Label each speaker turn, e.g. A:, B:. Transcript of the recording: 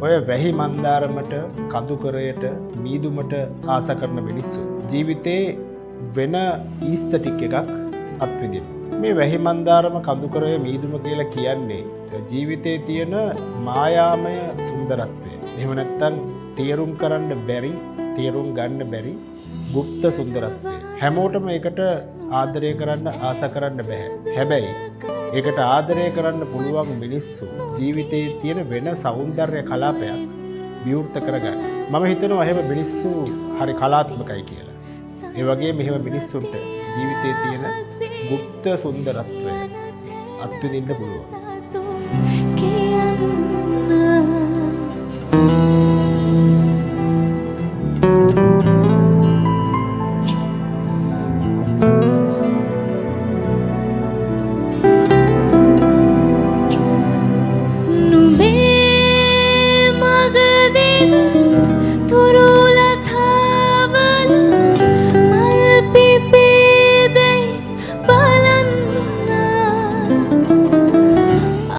A: ඔය වැහි මන්දාරමට කඳුකරයට මීදුමට ආස කරන මිනිස්සු ජීවිතේ වෙන ඊස්තටික් එකක් අත්විදින. මේ වැහි මන්දාරම කඳුකරය මීදුම කියලා කියන්නේ ජීවිතේ තියෙන මායාමය සුන්දරත්වය. එහෙම නැත්නම් තේරුම් කරන්න බැරි, තේරුම් ගන්න බැරි গুপ্ত සුන්දරත්වය. හැමෝටම ඒකට ආදරය කරන්න ආස කරන්න බෑ. හැබැයි ඒකට ආදරය කරන්න පුළුවන් මිනිස්සු ජීවිතයේ තියෙන වෙන සෞන්දර්ය කලාපයක් විවෘත කරගන්න. මම හිතනවා එහෙම මිනිස්සු හරි කලාත්මකයි කියලා. ඒ වගේ මෙහෙම මිනිස්සුන්ට ජීවිතයේ තියෙන গুপ্ত සුන්දරත්වය අත්විඳින්න පුළුවන්.